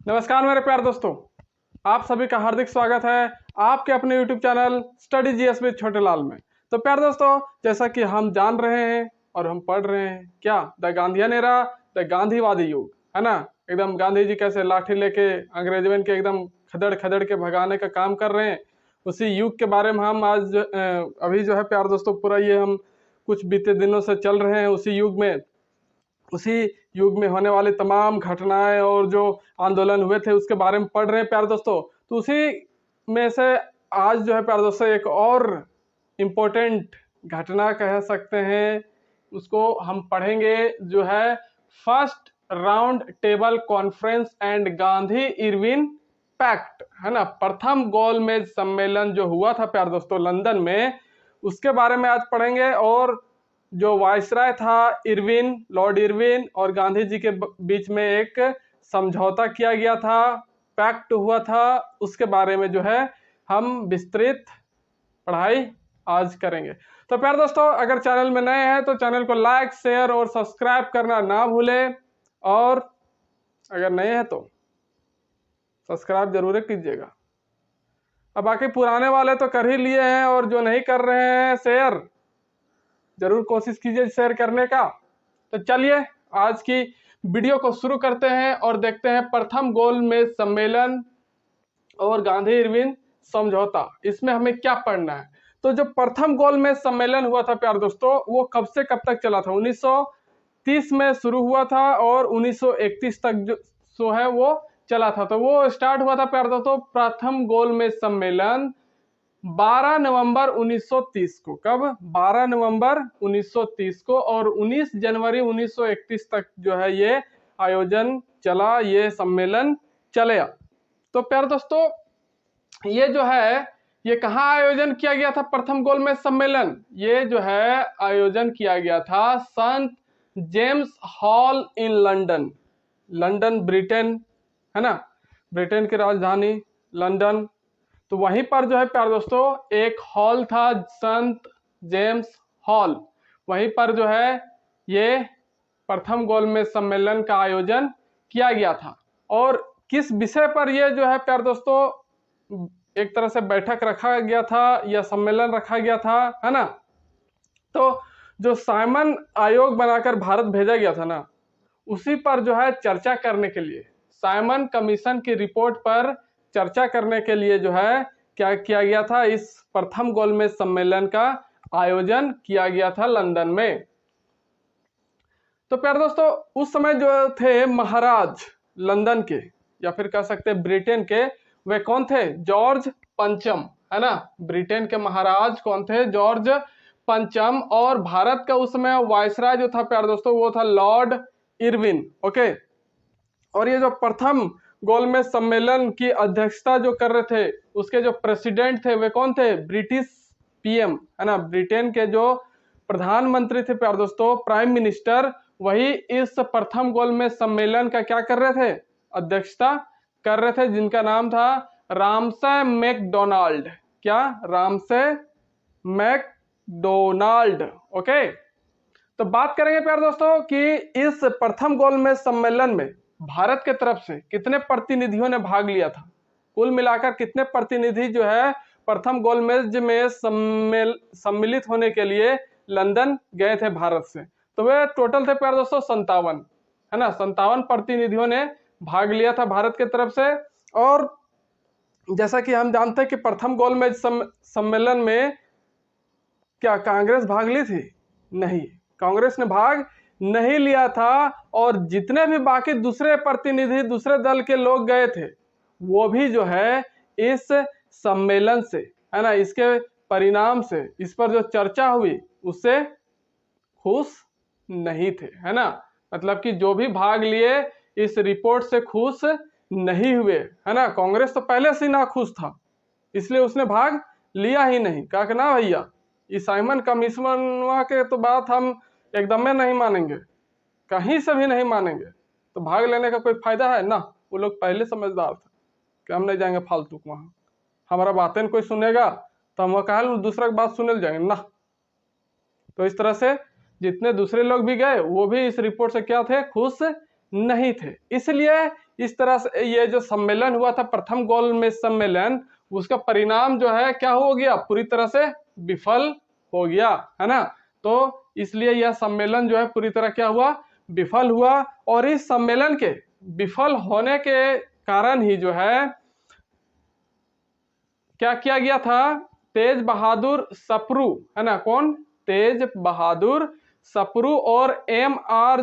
नमस्कार मेरे प्यारे दोस्तों, आप सभी का हार्दिक स्वागत है आपके अपने YouTube channel study GS with छोटे लाल में। तो प्यारे दोस्तों, जैसा कि हम जान रहे हैं और हम पढ़ रहे हैं क्या द गांधीयन एरा, द गांधीवादी युग, है ना। एकदम गांधी जी कैसे लाठी लेके अंग्रेजों के एकदम खदड़ खदड़ के भगाने का काम कर रहे हैं, उसी युग के बारे में हम आज अभी जो है प्यारे दोस्तों पूरा ये हम कुछ बीते दिनों से चल रहे हैं उसी युग में होने वाली तमाम घटनाएं और जो आंदोलन हुए थे उसके बारे में पढ़ रहे हैं प्यारे दोस्तों। तो उसी में से आज जो है प्यारे दोस्तों एक और इम्पोर्टेंट घटना कह सकते हैं, उसको हम पढ़ेंगे, जो है first round table conference and Gandhi Irwin pact, है ना। प्रथम गोलमेज सम्मेलन जो हुआ था प्यारे दोस्तों लंदन में, उसके बारे में आज पढ़ेंगे। और जो वायसराय था इरविन, लॉर्ड इरविन और गांधी जी के बीच में एक समझौता किया गया था, पैक्ट हुआ था, उसके बारे में जो है हम विस्तृत पढ़ाई आज करेंगे। तो प्यारे दोस्तों, अगर चैनल में नए हैं तो चैनल को लाइक, शेयर और सब्सक्राइब करना ना भूलें, और अगर नए हैं तो सब्सक्राइब जरूर कीजिएगा। अब बाकी पुराने वाले तो कर ही लिए हैं, और जो नहीं कर रहे हैं शेयर जरूर कोशिश कीजिए शेयर करने का। तो चलिए आज की वीडियो को शुरू करते हैं और देखते हैं प्रथम गोलमेज सम्मेलन और गांधी इरविन समझौता, इसमें हमें क्या पढ़ना है। तो जो प्रथम गोलमेज सम्मेलन हुआ था प्यारे दोस्तों, वो कब से कब तक चला था? 1930 में शुरू हुआ था और 1931 तक जो है वो चला था। तो वो स्टार्ट हुआ था प्यारे दोस्तों प्रथम गोलमेज सम्मेलन 12 नवंबर 1930 को। कब? 12 नवंबर 1930 को, और 19 जनवरी 1931 तक जो है ये आयोजन चला, ये सम्मेलन चलेगा। तो प्यारे दोस्तों, ये जो है ये कहाँ आयोजन किया गया था प्रथम गोलमेज सम्मेलन? ये जो है आयोजन किया गया था संत James hall in London. London Britain, है ना, ब्रिटेन की राजधानी लंदन। तो वहीं पर जो है प्यारे दोस्तों एक हॉल था, संत जेम्स हॉल, वहीं पर जो है ये प्रथम गोलमेज सम्मेलन का आयोजन किया गया था। और किस विषय पर ये जो है प्यारे दोस्तों एक तरह से बैठक रखा गया था या सम्मेलन रखा गया था, है ना। तो जो साइमन आयोग बनाकर भारत भेजा गया था ना, उसी पर जो है चर्चा करने के लिए, साइमन कमीशन की रिपोर्ट पर चर्चा करने के लिए जो है क्या किया गया था, इस प्रथम गोलमेज सम्मेलन का आयोजन किया गया था लंदन में। तो प्यारे दोस्तों, उस समय जो थे महाराज लंदन के, या फिर कह सकते हैं ब्रिटेन के, वे कौन थे? जॉर्ज पंचम, है ना। ब्रिटेन के महाराज कौन थे? जॉर्ज पंचम। और भारत का उस समय वायसराय जो था प्यारे दोस्तों वो था लॉर्ड इरविन। ओके। और ये जो प्रथम गोलमेज सम्मेलन की अध्यक्षता जो कर रहे थे, उसके जो प्रेसिडेंट थे वे कौन थे? ब्रिटिश पीएम, है ना, ब्रिटेन के जो प्रधानमंत्री थे प्यारे दोस्तों, प्राइम मिनिस्टर, वही इस प्रथम गोलमेज सम्मेलन का क्या कर रहे थे? अध्यक्षता कर रहे थे, जिनका नाम था रामसे मैकडोनाल्ड। क्या? Ramsay McDonald. ओके। तो बात करेंगे प्यारे दोस्तों कि इस प्रथम गोलमेज सम्मेलन में भारत के तरफ से कितने प्रतिनिधियों ने भाग लिया था? कुल मिलाकर कितने प्रतिनिधि जो है प्रथम गोलमेज में सम्मिलित होने के लिए लंदन गए थे भारत से? तो वे टोटल थे प्यारे दोस्तों 57, है ना। 57 प्रतिनिधियों ने भाग लिया था भारत के तरफ से। और जैसा कि हम जानते हैं कि प्रथम गोलमेज सम्मेलन में क्या कांग्रेस भाग ली थी? नहीं, कांग्रेस ने भाग नहीं लिया था। और जितने भी बाकी दूसरे प्रतिनिधि, दूसरे दल के लोग गए थे, वो भी जो है इस सम्मेलन से, है ना, इसके परिणाम से, इस पर जो चर्चा हुई उससे खुश नहीं थे, है ना। मतलब कि जो भी भाग लिए इस रिपोर्ट से खुश नहीं हुए, है ना। कांग्रेस तो पहले से ना खुश था, इसलिए उसने भाग लिया ही नहीं। कहा कि ना भैया, इस साइमन कमीशन के तो बात हम एकदम में नहीं मानेंगे, कहीं से भी नहीं मानेंगे, तो भाग लेने का कोई फायदा है ना। वो लोग पहले समझदार थे कि हम नहीं जाएंगे फालतू वहां, हमारा बातें कोई सुनेगा तो हम कहा दूसरा की बात सुने जाएंगे ना। तो इस तरह से जितने दूसरे लोग भी गए वो भी इस रिपोर्ट से क्या थे? खुश नहीं थे। इसलिए इस तरह से ये जो सम्मेलन हुआ था, प्रथम गोलमेज सम्मेलन, उसका परिणाम जो है क्या हो गया, पूरी तरह से विफल हो गया, है ना। तो इसलिए यह सम्मेलन जो है पूरी तरह क्या हुआ, विफल हुआ। और इस सम्मेलन के विफल होने के कारण ही जो है क्या किया गया था, तेज बहादुर सप्रू, है ना, कौन, तेज बहादुर सप्रू और एम.आर.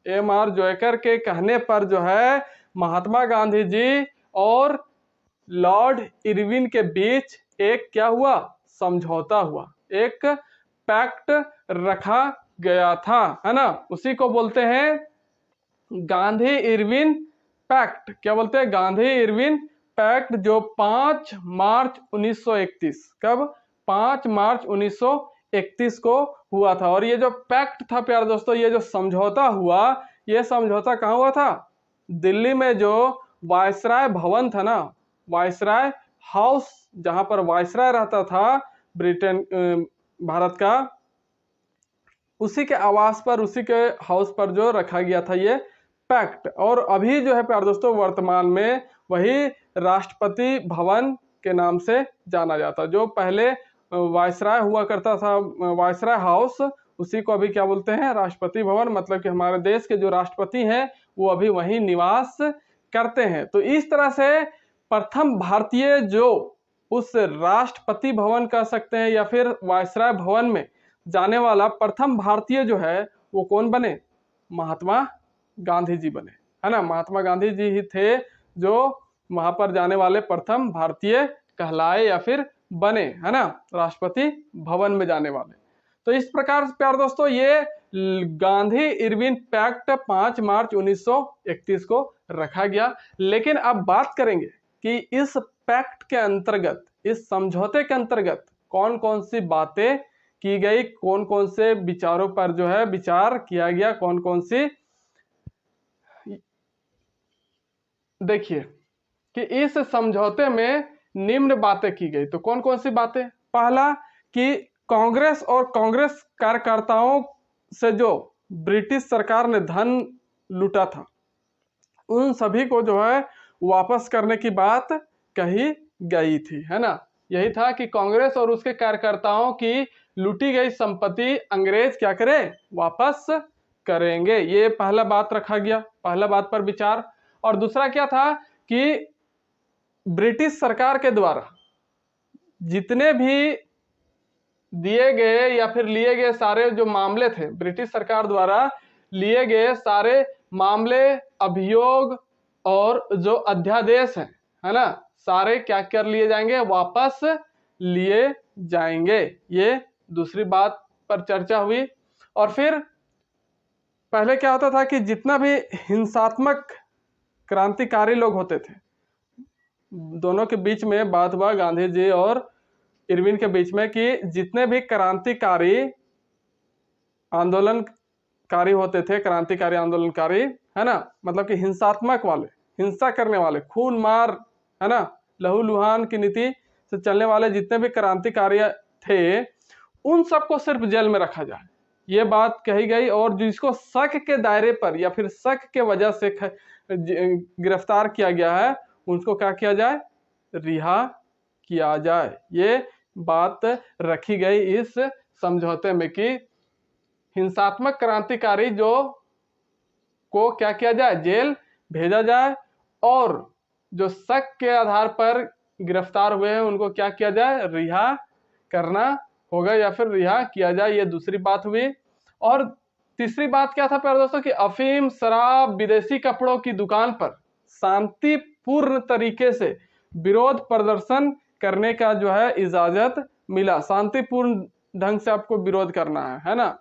जोयकर के कहने पर जो है महात्मा गांधी जी और लॉर्ड इरविन के बीच एक क्या हुआ, समझौता हुआ, एक पैक्ट रखा गया था, है ना। उसी को बोलते हैं गांधी इरविन पैक्ट। क्या बोलते हैं, गांधी इरविन पैक्ट, जो 5 मार्च 1931, कब, 5 मार्च 1931 को हुआ था। और ये जो पैक्ट था प्यारे दोस्तों, ये जो समझौता हुआ, ये समझौता कहाँ हुआ था, दिल्ली में जो वायसराय भवन था ना, वायसराय हाउस, जहां पर वायसराय रहता था ब्रिटेन भारत का, उसी के आवास पर, उसी के हाउस पर जो रखा गया था ये पैक्ट। और अभी जो है प्यारे दोस्तों वर्तमान में वही राष्ट्रपति भवन के नाम से जाना जाता, जो पहले वायसराय हुआ करता था, वायसराय हाउस, उसी को अभी क्या बोलते हैं, राष्ट्रपति भवन। मतलब कि हमारे देश के जो राष्ट्रपति हैं वो अभी वहीं निवास करते हैं। तो इस तरह से प्रथम भारतीय जो उस राष्ट्रपति भवन कह सकते हैं या फिर वायसराय भवन में जाने वाला प्रथम भारतीय जो है वो कौन बने, महात्मा गांधी जी बने, है ना। महात्मा गांधी जी ही थे जो वहां पर जाने वाले प्रथम भारतीय कहलाए या फिर बने, है ना, राष्ट्रपति भवन में जाने वाले। तो इस प्रकार से प्यारे दोस्तों ये गांधी इरविन पैक्ट 5 मार्च 1931 को रखा गया। लेकिन अब बात करेंगे कि इस पैक्ट के अंतर्गत, इस समझौते के अंतर्गत कौन कौन सी बातें की गई, कौन कौन से विचारों पर जो है विचार किया गया, कौन कौन सी, देखिए कि इस समझौते में निम्न बातें की गई। तो कौन कौन सी बातें, पहला कि कांग्रेस और कांग्रेस कार्यकर्ताओं से जो ब्रिटिश सरकार ने धन लूटा था, उन सभी को जो है वापस करने की बात कही गई थी, है ना। यही था कि कांग्रेस और उसके कार्यकर्ताओं की लूटी गई संपत्ति अंग्रेज क्या करे, वापस करेंगे। ये पहला बात रखा गया, पहला बात पर विचार। और दूसरा क्या था कि ब्रिटिश सरकार के द्वारा जितने भी दिए गए या फिर लिए गए सारे जो मामले थे, ब्रिटिश सरकार द्वारा लिए गए सारे मामले, अभियोग और जो अध्यादेश हैं, है ना, सारे क्या कर लिए जाएंगे, वापस लिए जाएंगे। ये दूसरी बात पर चर्चा हुई। और फिर पहले क्या होता था कि जितना भी हिंसात्मक क्रांतिकारी लोग होते थे, दोनों के बीच में बात हुआ गांधी जी और इरविन के बीच में कि जितने भी क्रांतिकारी आंदोलनकारी होते थे, क्रांतिकारी आंदोलनकारी, है ना, मतलब कि हिंसात्मक वाले, हिंसा करने वाले, खून मार, है ना, लहू लुहान की नीति से चलने वाले जितने भी क्रांतिकारी थे, उन सबको सिर्फ जेल में रखा जाए, ये बात कही गई। और जिसको शक के दायरे पर या फिर शक के वजह से गिरफ्तार किया गया है, उनको क्या किया जाए, रिहा किया जाए। ये बात रखी गई इस समझौते में कि हिंसात्मक क्रांतिकारी जो को क्या किया जाए, जेल भेजा जाए, और जो शक के आधार पर गिरफ्तार हुए हैं उनको क्या किया जाए, रिहा करना होगा या फिर रिहा किया जाए। ये दूसरी बात हुई। और तीसरी बात क्या था प्यारे दोस्तों कि अफीम, शराब, विदेशी कपड़ों की दुकान पर शांतिपूर्ण तरीके से विरोध प्रदर्शन करने का जो है इजाजत मिला। शांतिपूर्ण ढंग से आपको विरोध करना है ना।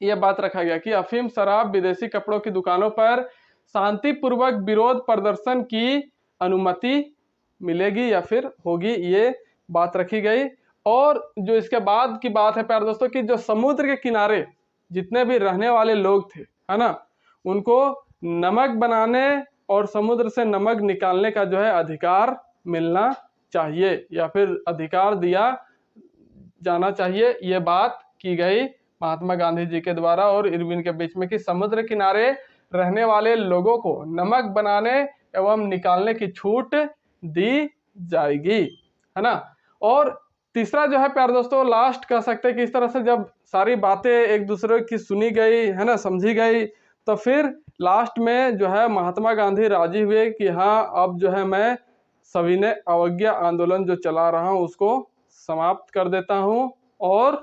यह बात रखा गया कि अफीम, शराब, विदेशी कपड़ों की दुकानों पर शांतिपूर्वक विरोध प्रदर्शन की अनुमति मिलेगी या फिर होगी, ये बात रखी गई। और जो इसके बाद की बात है प्यारे दोस्तों कि जो समुद्र के किनारे जितने भी रहने वाले लोग थे, है ना, उनको नमक बनाने और समुद्र से नमक निकालने का जो है अधिकार मिलना चाहिए या फिर अधिकार दिया जाना चाहिए। ये बात की गई महात्मा गांधी जी के द्वारा और इरविन के बीच में कि समुद्र किनारे रहने वाले लोगों को नमक बनाने एवं निकालने की छूट दी जाएगी, है ना। और तीसरा जो है प्यारे दोस्तों, लास्ट कह सकते हैं कि इस तरह से जब सारी बातें एक दूसरे की सुनी गई, है ना, समझी गई, तो फिर लास्ट में जो है महात्मा गांधी राजी हुए कि हाँ अब जो है मैं सविनय अवज्ञा आंदोलन जो चला रहा हूँ उसको समाप्त कर देता हूँ, और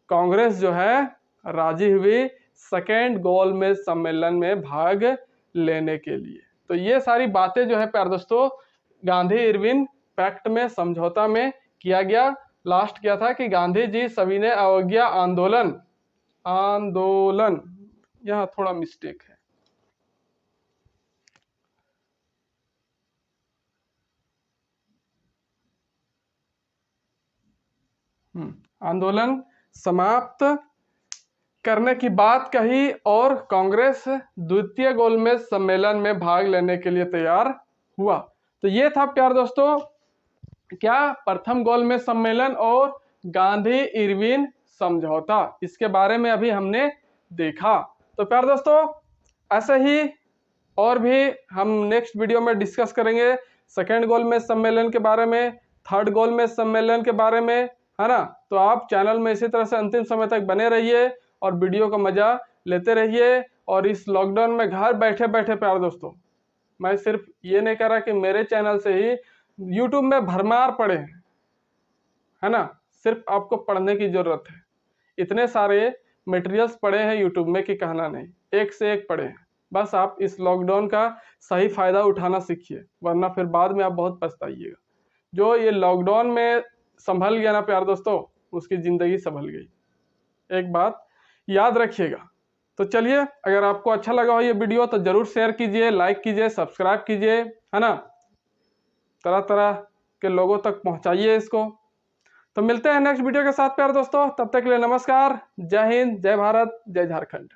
कांग्रेस जो है राजी हुई सेकेंड गोलमेज सम्मेलन में भाग लेने के लिए। तो ये सारी बातें जो है प्यारे दोस्तों गांधी इरविन पैक्ट में, समझौता में किया गया। लास्ट क्या था कि गांधी जी सविनय अवज्ञा आंदोलन यहाँ थोड़ा मिस्टेक है, आंदोलन समाप्त करने की बात कही और कांग्रेस द्वितीय गोलमेज सम्मेलन में भाग लेने के लिए तैयार हुआ। तो ये था प्यारे दोस्तों क्या, प्रथम गोलमेज सम्मेलन और गांधी इरविन समझौता, इसके बारे में अभी हमने देखा। तो प्यारे दोस्तों ऐसे ही और भी हम नेक्स्ट वीडियो में डिस्कस करेंगे सेकेंड गोलमेज सम्मेलन के बारे में, थर्ड गोलमेज सम्मेलन के बारे में, है ना। तो आप चैनल में इसी तरह से अंतिम समय तक बने रहिए और वीडियो का मजा लेते रहिए। और इस लॉकडाउन में घर बैठे बैठे प्यारे दोस्तों, मैं सिर्फ ये नहीं कह रहा कि मेरे चैनल से ही यूट्यूब में भरमार पड़े हैं, है ना, सिर्फ आपको पढ़ने की जरूरत है। इतने सारे मटेरियल्स पड़े हैं यूट्यूब में कि कहना नहीं, एक से एक पड़े हैं। बस आप इस लॉकडाउन का सही फायदा उठाना सीखिए, वरना फिर बाद में आप बहुत पछताइएगा। जो ये लॉकडाउन में संभल गया ना प्यारे दोस्तों, उसकी जिंदगी संभल गई। एक बात याद रखिएगा। तो चलिए, अगर आपको अच्छा लगा हो ये वीडियो तो जरूर शेयर कीजिए, लाइक कीजिए, सब्सक्राइब कीजिए, है ना, तरह तरह के लोगों तक पहुंचाइए इसको। तो मिलते हैं नेक्स्ट वीडियो के साथ प्यारे दोस्तों, तब तक के लिए नमस्कार, जय हिंद, जय भारत, जय झारखंड।